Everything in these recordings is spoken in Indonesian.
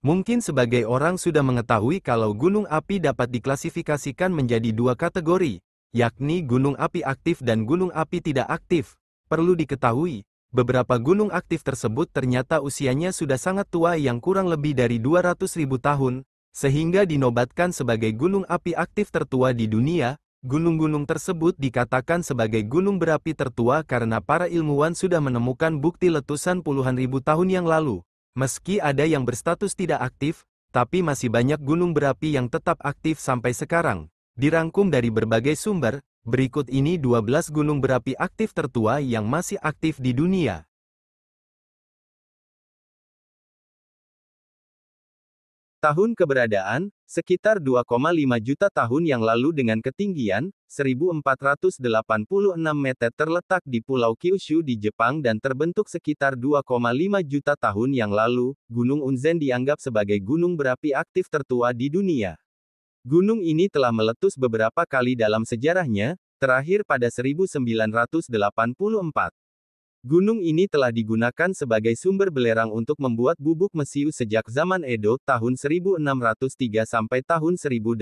Mungkin sebagai orang sudah mengetahui kalau gunung api dapat diklasifikasikan menjadi dua kategori, yakni gunung api aktif dan gunung api tidak aktif. Perlu diketahui, beberapa gunung aktif tersebut ternyata usianya sudah sangat tua yang kurang lebih dari 200.000 tahun, sehingga dinobatkan sebagai gunung api aktif tertua di dunia. Gunung-gunung tersebut dikatakan sebagai gunung berapi tertua karena para ilmuwan sudah menemukan bukti letusan puluhan ribu tahun yang lalu. Meski ada yang berstatus tidak aktif, tapi masih banyak gunung berapi yang tetap aktif sampai sekarang. Dirangkum dari berbagai sumber, berikut ini 12 gunung berapi aktif tertua yang masih aktif di dunia. Tahun keberadaan, sekitar 2,5 juta tahun yang lalu dengan ketinggian 1486 meter terletak di Pulau Kyushu di Jepang dan terbentuk sekitar 2,5 juta tahun yang lalu. Gunung Unzen dianggap sebagai gunung berapi aktif tertua di dunia. Gunung ini telah meletus beberapa kali dalam sejarahnya, terakhir pada 1984. Gunung ini telah digunakan sebagai sumber belerang untuk membuat bubuk mesiu sejak zaman Edo, tahun 1603 sampai tahun 1868.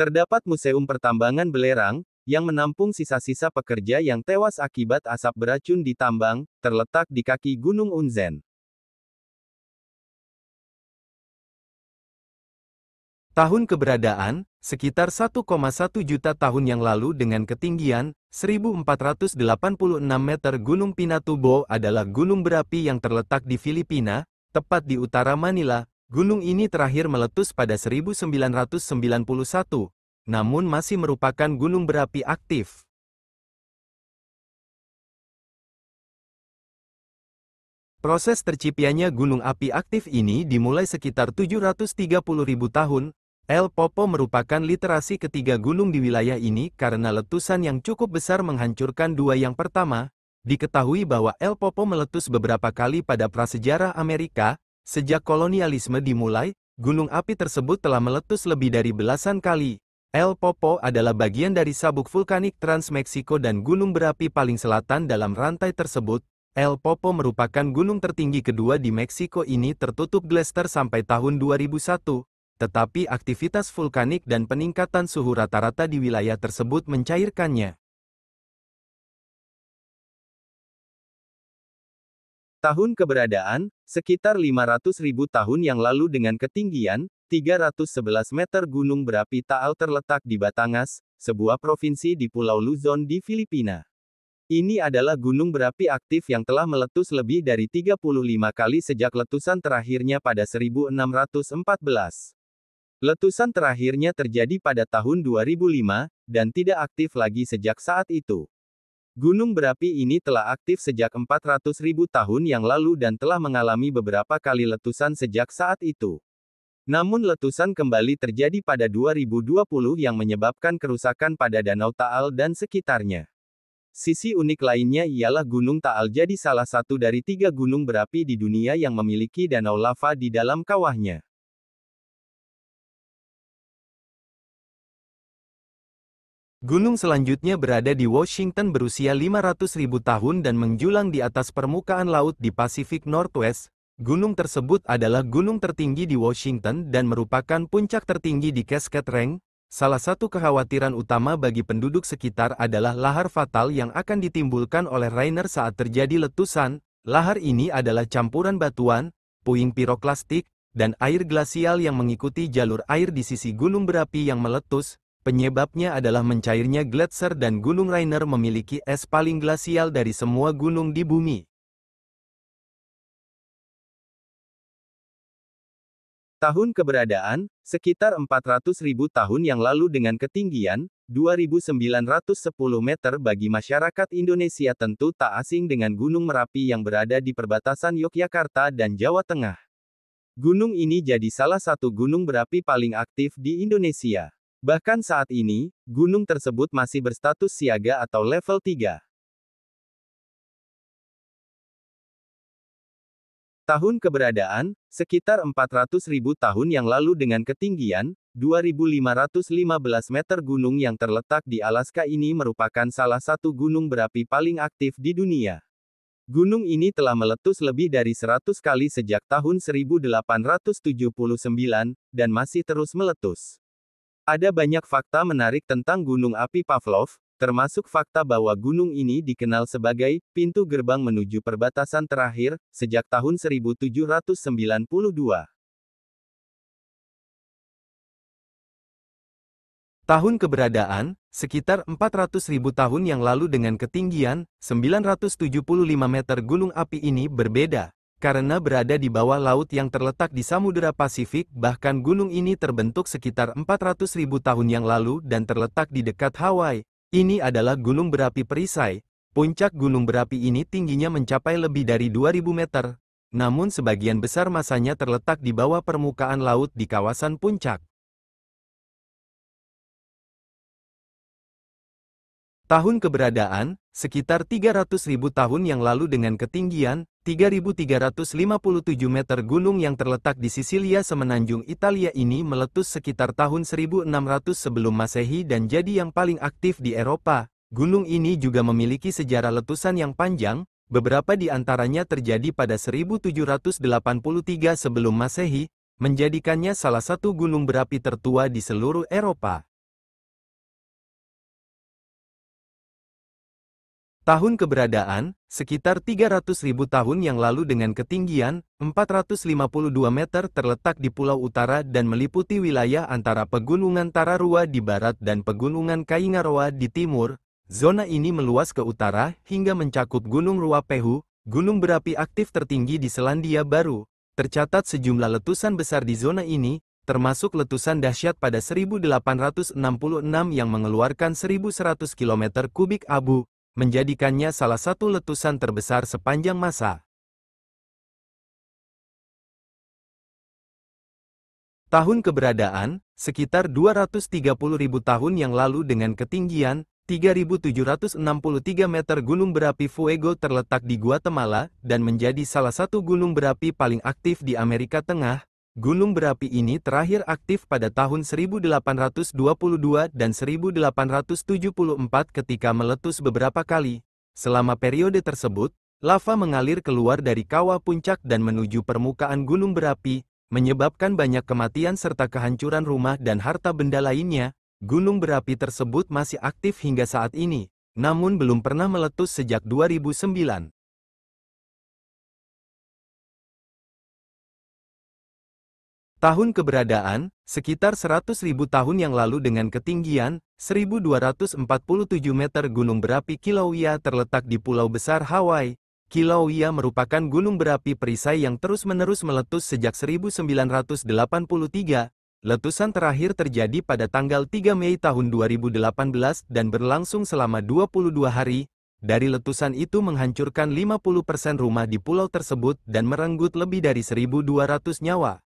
Terdapat museum pertambangan belerang, yang menampung sisa-sisa pekerja yang tewas akibat asap beracun di tambang, terletak di kaki Gunung Unzen. Tahun keberadaan, sekitar 1,1 juta tahun yang lalu dengan ketinggian 1486 meter Gunung Pinatubo adalah gunung berapi yang terletak di Filipina, tepat di utara Manila. Gunung ini terakhir meletus pada 1991, namun masih merupakan gunung berapi aktif. Proses terciptanya gunung api aktif ini dimulai sekitar 730.000 tahun. El Popo merupakan literasi ketiga gunung di wilayah ini karena letusan yang cukup besar menghancurkan dua yang pertama. Diketahui bahwa El Popo meletus beberapa kali pada prasejarah Amerika. Sejak kolonialisme dimulai, gunung api tersebut telah meletus lebih dari belasan kali. El Popo adalah bagian dari sabuk vulkanik Trans-Meksiko dan gunung berapi paling selatan dalam rantai tersebut. El Popo merupakan gunung tertinggi kedua di Meksiko. Ini tertutup glaster sampai tahun 2001. Tetapi aktivitas vulkanik dan peningkatan suhu rata-rata di wilayah tersebut mencairkannya. Tahun keberadaan, sekitar 500.000 tahun yang lalu dengan ketinggian 311 meter Gunung Berapi Taal terletak di Batangas, sebuah provinsi di Pulau Luzon di Filipina. Ini adalah gunung berapi aktif yang telah meletus lebih dari 35 kali sejak letusan terakhirnya pada 1614. Letusan terakhirnya terjadi pada tahun 2005, dan tidak aktif lagi sejak saat itu. Gunung berapi ini telah aktif sejak 400.000 tahun yang lalu dan telah mengalami beberapa kali letusan sejak saat itu. Namun letusan kembali terjadi pada 2020 yang menyebabkan kerusakan pada Danau Taal dan sekitarnya. Sisi unik lainnya ialah Gunung Taal jadi salah satu dari 3 gunung berapi di dunia yang memiliki danau lava di dalam kawahnya. Gunung selanjutnya berada di Washington berusia 500.000 tahun dan menjulang di atas permukaan laut di Pasifik Northwest. Gunung tersebut adalah gunung tertinggi di Washington dan merupakan puncak tertinggi di Cascade Range. Salah satu kekhawatiran utama bagi penduduk sekitar adalah lahar fatal yang akan ditimbulkan oleh Rainier saat terjadi letusan. Lahar ini adalah campuran batuan, puing piroklastik, dan air glasial yang mengikuti jalur air di sisi gunung berapi yang meletus. Penyebabnya adalah mencairnya gletser dan Gunung Rainier memiliki es paling glasial dari semua gunung di bumi. Tahun keberadaan, sekitar 400.000 tahun yang lalu dengan ketinggian 2.910 meter bagi masyarakat Indonesia tentu tak asing dengan Gunung Merapi yang berada di perbatasan Yogyakarta dan Jawa Tengah. Gunung ini jadi salah satu gunung berapi paling aktif di Indonesia. Bahkan saat ini, gunung tersebut masih berstatus siaga atau level 3. Tahun keberadaan, sekitar 400.000 tahun yang lalu dengan ketinggian 2.515 meter gunung yang terletak di Alaska ini merupakan salah satu gunung berapi paling aktif di dunia. Gunung ini telah meletus lebih dari 100 kali sejak tahun 1879, dan masih terus meletus. Ada banyak fakta menarik tentang Gunung Api Pavlov, termasuk fakta bahwa gunung ini dikenal sebagai pintu gerbang menuju perbatasan terakhir sejak tahun 1792. Tahun keberadaan, sekitar 400.000 tahun yang lalu dengan ketinggian 975 meter gunung api ini berbeda. Karena berada di bawah laut yang terletak di Samudera Pasifik, bahkan gunung ini terbentuk sekitar 400.000 tahun yang lalu dan terletak di dekat Hawaii. Ini adalah gunung berapi perisai. Puncak gunung berapi ini tingginya mencapai lebih dari 2000 meter. Namun sebagian besar masanya terletak di bawah permukaan laut di kawasan puncak. Tahun keberadaan, sekitar 300.000 tahun yang lalu dengan ketinggian 3.357 meter gunung yang terletak di Sisilia semenanjung Italia ini meletus sekitar tahun 1600 sebelum Masehi dan jadi yang paling aktif di Eropa. Gunung ini juga memiliki sejarah letusan yang panjang, beberapa di antaranya terjadi pada 1783 sebelum Masehi, menjadikannya salah satu gunung berapi tertua di seluruh Eropa. Tahun keberadaan, sekitar 300.000 tahun yang lalu dengan ketinggian 452 meter terletak di Pulau Utara dan meliputi wilayah antara Pegunungan Tararua di barat dan Pegunungan Kaingaroa di timur. Zona ini meluas ke utara hingga mencakup Gunung Ruapehu, gunung berapi aktif tertinggi di Selandia Baru. Tercatat sejumlah letusan besar di zona ini, termasuk letusan dahsyat pada 1866 yang mengeluarkan 1.100 km kubik abu, menjadikannya salah satu letusan terbesar sepanjang masa. Tahun keberadaan, sekitar 230.000 tahun yang lalu dengan ketinggian 3.763 meter gunung berapi Fuego terletak di Guatemala, dan menjadi salah satu gunung berapi paling aktif di Amerika Tengah. Gunung berapi ini terakhir aktif pada tahun 1822 dan 1874 ketika meletus beberapa kali. Selama periode tersebut, lava mengalir keluar dari kawah puncak dan menuju permukaan gunung berapi, menyebabkan banyak kematian serta kehancuran rumah dan harta benda lainnya. Gunung berapi tersebut masih aktif hingga saat ini, namun belum pernah meletus sejak 2009. Tahun keberadaan, sekitar 100.000 tahun yang lalu dengan ketinggian 1.247 meter gunung berapi Kilauea terletak di Pulau Besar Hawaii. Kilauea merupakan gunung berapi perisai yang terus-menerus meletus sejak 1983. Letusan terakhir terjadi pada tanggal 3 Mei tahun 2018 dan berlangsung selama 22 hari. Dari letusan itu menghancurkan 50% rumah di pulau tersebut dan merenggut lebih dari 1.200 nyawa.